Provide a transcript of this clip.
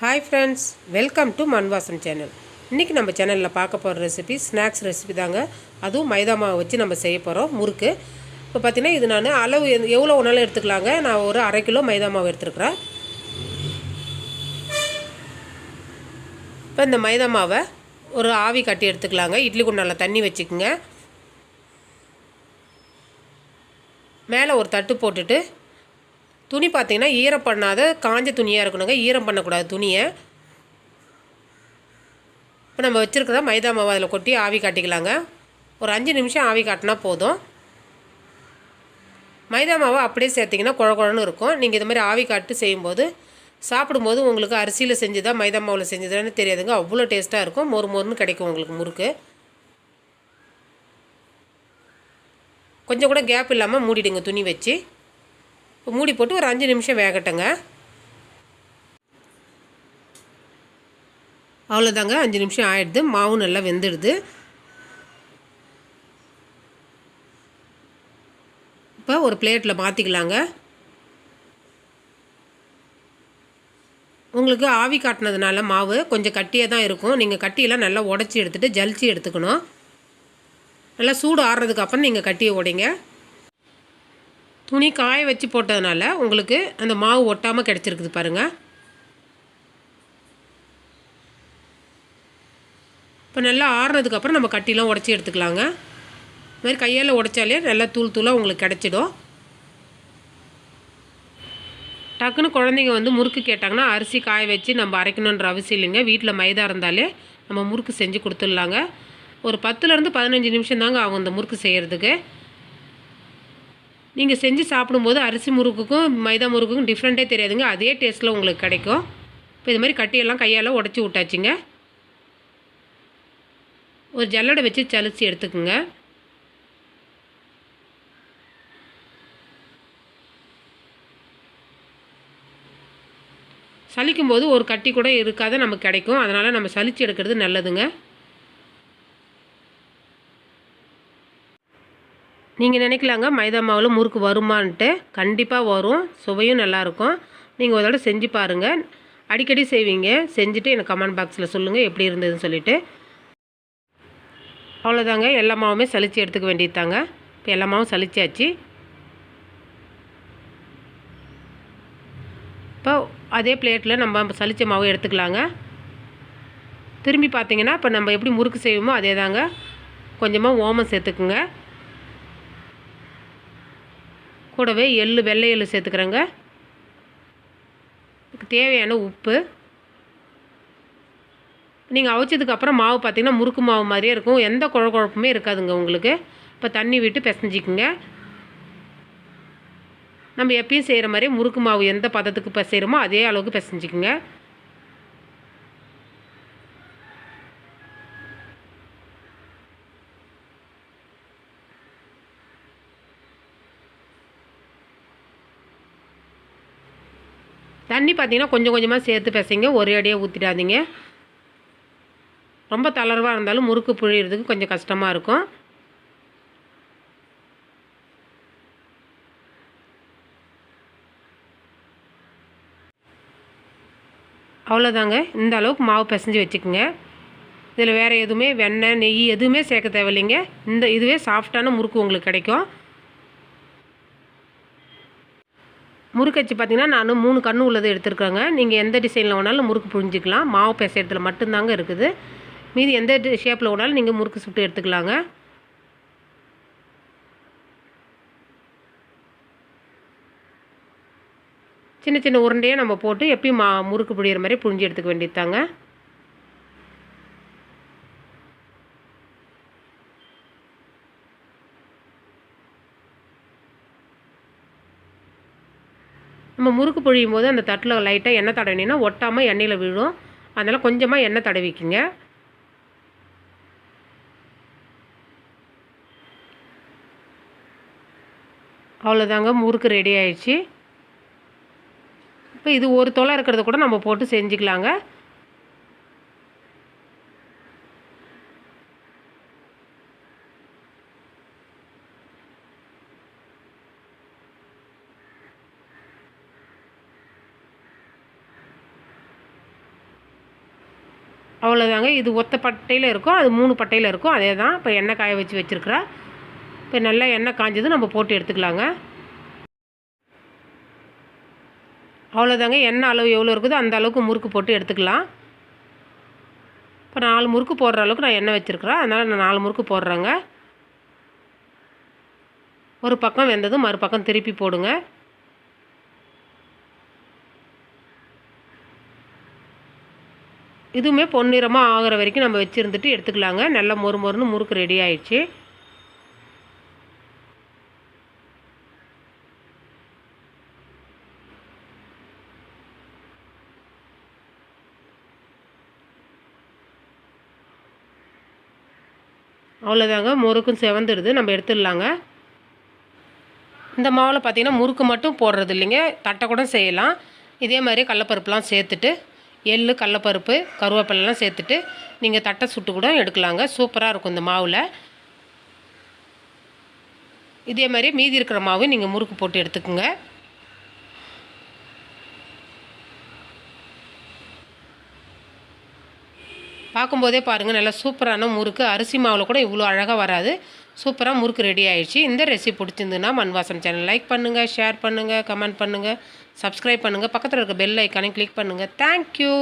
Hi friends, welcome to Manvasam channel. இன்னைக்கு நம்ம சேனல்ல பார்க்க போற ரெசிபி ஸ்நாக்ஸ் ரெசிபி தாங்க. அதுவும் மைதா மாவு வச்சு நம்ம செய்ய போறோம் முறுக்கு. இப்போ பாத்தீங்கன்னா இது நான் அளவு எவ்வளவு வேணாலும் எடுத்துக்கலாங்க. நான் ஒரு 1/2 கிலோ மைதா மாவு எடுத்துக்கறேன். இப்போ இந்த மைதா மாவை ஒரு ஆவி கட்டி எடுத்துக்கலாங்க. இட்லி குண்டான்ல தண்ணி வச்சுக்கங்க. மேலே ஒரு தட்டு போட்டுட்டு துணி பார்த்தீங்கன்னா ஈரம் பண்ணாத காஞ்ச துணியாக இருக்கணுங்க. ஈரம் பண்ணக்கூடாது துணியை. இப்போ நம்ம வச்சுருக்கிறத மைதா மாவு அதில் கொட்டி ஆவி காட்டிக்கலாங்க. ஒரு 5 நிமிஷம் ஆவி காட்டினா போதும். மைதா மாவை அப்படியே சேர்த்திங்கன்னா குழ குழன்னு இருக்கும். நீங்கள் இது மாதிரி ஆவி காட்டு செய்யும்போது சாப்பிடும்போது உங்களுக்கு அரிசியில் செஞ்சுதான் மைதா மாவில் செஞ்சுதான்னு தெரியாதுங்க. அவ்வளோ டேஸ்ட்டாக இருக்கும். மொறு மொறுன்னு கிடைக்கும் உங்களுக்கு முறுக்கு. கொஞ்சம் கூட கேப் இல்லாமல் மூடிடுங்க துணி வச்சு. இப்போ மூடி போட்டு ஒரு 5 நிமிஷம் வேகட்டுங்க. அவ்வளோதாங்க, 5 நிமிஷம் ஆகிடுது. மாவு நல்லா வெந்துடுது. இப்போ ஒரு பிளேட்டில் மாற்றிக்கலாங்க. உங்களுக்கு ஆவி காட்டினதுனால மாவு கொஞ்சம் கட்டியாக தான் இருக்கும். நீங்கள் கட்டியெல்லாம் நல்லா உடச்சி எடுத்துகிட்டு ஜலிச்சு எடுத்துக்கணும். நல்லா சூடு ஆறுறதுக்கு அப்புறம் நீங்கள் கட்டியை உடைங்க. துணி காய வச்சு போட்டதுனால உங்களுக்கு அந்த மாவு ஒட்டாமல் கிடச்சிருக்குது பாருங்கள். இப்போ நல்லா ஆறுனதுக்கப்புறம் நம்ம கட்டிலாம் உடச்சி எடுத்துக்கலாங்க. இது மாதிரி கையால் உடைச்சாலே நல்லா தூள் தூளாக உங்களுக்கு கிடச்சிடும். டக்குன்னு குழந்தைங்க வந்து முறுக்கு கேட்டாங்கன்னா அரிசி காய வச்சு நம்ம அரைக்கணுன்ற அவசியம் இல்லைங்க. வீட்டில் மைதா இருந்தாலே நம்ம முறுக்கு செஞ்சு கொடுத்துடலாங்க. ஒரு 10லேருந்து 15 நிமிஷம் தாங்க ஆகும் இந்த முறுக்கு செய்கிறதுக்கு. நீங்கள் செஞ்சு சாப்பிடும்போது அரிசி முறுக்குக்கும் மைதா முறுக்குக்கும் டிஃப்ரெண்ட்டே தெரியாதுங்க. அதே டேஸ்ட்டில் உங்களுக்கு கிடைக்கும். இப்போ இது மாதிரி கட்டியெல்லாம் கையால் உடச்சி விட்டாச்சுங்க. ஒரு ஜல்லடை வச்சு சலிச்சு எடுத்துக்குங்க. சலிக்கும்போது ஒரு கட்டி கூட இருக்காத நமக்கு கிடைக்கும். அதனால் நம்ம சலிச்சு எடுக்கிறது நல்லதுங்க. நீங்கள் நினைக்கலாங்க மைதா மாவில் முறுக்கு வருமான்ட்டு. கண்டிப்பாக வரும். சுவையும் நல்லாயிருக்கும். நீங்கள் ஒரு தடவை செஞ்சு பாருங்கள். அடிக்கடி செய்வீங்க. செஞ்சுட்டு எனக்கு கமெண்ட் பாக்ஸில் சொல்லுங்கள் எப்படி இருந்ததுன்னு சொல்லிவிட்டு. அவ்வளோதாங்க, எல்லா மாவுமே சலிச்சு எடுத்துக்க வேண்டியது தாங்க. இப்போ எல்லா மாவும் சலிச்சாச்சு. இப்போ அதே பிளேட்டில் நம்ம சலிச்ச மாவு எடுத்துக்கலாங்க. திரும்பி பார்த்தீங்கன்னா இப்போ நம்ம எப்படி முறுக்கு செய்வோமோ அதே தாங்க. கொஞ்சமாக ஓமம் சேர்த்துக்குங்க. கூடவே வெள்ளை எள்ளு சேர்த்துக்கிறேங்க. தேவையான உப்பு. நீங்கள் அவிச்சதுக்கப்புறம் மாவு பார்த்திங்கன்னா முறுக்கு மாவு மாதிரியே இருக்கும். எந்த குழப்பமே இருக்காதுங்க உங்களுக்கு. இப்போ தண்ணி விட்டு பிசைஞ்சிக்குங்க. நம்ம எப்பயும் செய்கிற மாதிரி முறுக்கு மாவு எந்த பதத்துக்கு பிசைகிறோமோ அதே அளவுக்கு பிசைஞ்சிக்குங்க. தண்ணி பார்த்திங்கன்னா கொஞ்சம் கொஞ்சமாக சேர்த்து பிசைங்க. ஒரே அடியாக ஊற்றிடாதீங்க. ரொம்ப தளர்வாக இருந்தாலும் முறுக்கு புழியறதுக்கு கொஞ்சம் கஷ்டமாக இருக்கும். அவ்வளோதாங்க, இந்த அளவுக்கு மாவு பிசைஞ்சு வச்சுக்கோங்க. இதில் வேறு எதுவுமே வெண்ணெய் நெய் எதுவுமே சேர்க்க தேவையில்லைங்க. இதுவே சாஃப்டான முறுக்கு உங்களுக்கு கிடைக்கும். முறுக்கச்சு பார்த்திங்கன்னா நான் 3 கண்ணு உள்ளது எடுத்துருக்கேங்க. நீங்கள் எந்த டிசைனில் வேணாலும் முறுக்கு புழிஞ்சிக்கலாம். மாவு பிசைறதுல மட்டும்தாங்க இருக்குது. மீதி எந்த ஷேப்பில் வேணாலும் நீங்கள் முறுக்கு சுட்டு எடுத்துக்கலாங்க. சின்ன சின்ன உருண்டையாக நம்ம போட்டு எப்பயும் முறுக்கு புழியிற மாதிரி புழிஞ்சு எடுத்துக்க வேண்டியது தாங்க. நம்ம முறுக்கு புழியும் போது அந்த தட்டில் லைட்டாக எண்ணெய் தடவினீங்கன்னா ஒட்டாமல் எண்ணெயில் விழும். அதனால் கொஞ்சமாக எண்ணெய் தடவிக்குங்க. அவ்வளோதாங்க, முறுக்கு ரெடி ஆயிடுச்சு. இப்போ இது ஒரு தொலை இருக்கிறத கூட நம்ம போட்டு செஞ்சுக்கலாங்க. அவ்வளோதாங்க. இது ஒத்த பட்டையில் இருக்கும், அது 3 பட்டையில் இருக்கும். அதே தான். இப்போ எண்ணெய் காய வச்சு வச்சுருக்குறேன். இப்போ நல்லா எண்ணெய் காஞ்சதும் நம்ம போட்டு எடுத்துக்கலாங்க. அவ்வளோதாங்க. எண்ணெய் அளவு எவ்வளோ இருக்குதோ அந்த அளவுக்கு முறுக்கு போட்டு எடுத்துக்கலாம். இப்போ 4 முறுக்கு போடுற அளவுக்கு நான் எண்ணெய் வச்சுருக்குறேன். அதனால் நான் 4 முறுக்கு போடுறேங்க. ஒரு பக்கம் வெந்ததும் மறுபக்கம் திருப்பி போடுங்க. இதுவுமே பொன்னிறமாக ஆகிற வரைக்கும் நம்ம வச்சுருந்துட்டு எடுத்துக்கலாங்க. நல்லா மொறு மொறுன்னு முறுக்கு ரெடி ஆயிடுச்சு. அவ்வளோதாங்க. முறுக்கும் செவந்துடுது. நம்ம எடுத்துடலாங்க. இந்த மாவில் பார்த்திங்கன்னா முறுக்கு மட்டும் போடுறது இல்லைங்க, தட்டை கூட செய்யலாம். இதே மாதிரி கடலப்பருப்புலாம் சேர்த்துட்டு கடலப்பருப்பு கருவேப்பிலெலாம் சேர்த்துட்டு நீங்கள் தட்டை சுட்டு கூட எடுக்கலாங்க. சூப்பராக இருக்கும் இந்த மாவில். இதே மாதிரி மீதி இருக்கிற மாவு நீங்கள் முறுக்கு போட்டு எடுத்துக்குங்க. பார்க்கும்போதே பாருங்கள், நல்லா சூப்பரான முறுக்கு. அரிசி மாவில் கூட இவ்வளோ அழகாக வராது. சூப்பராக முறுக்கு ரெடி ஆகிடுச்சு. இந்த ரெசிபி பிடிச்சிருந்துன்னா மண்வாசம் சேனல் லைக் பண்ணுங்கள், ஷேர் பண்ணுங்கள், கமெண்ட் பண்ணுங்கள், சப்ஸ்கிரைப் பண்ணுங்கள். பக்கத்தில் இருக்க பெல் ஐக்கானையும் கிளிக் பண்ணுங்கள். தேங்க்யூ.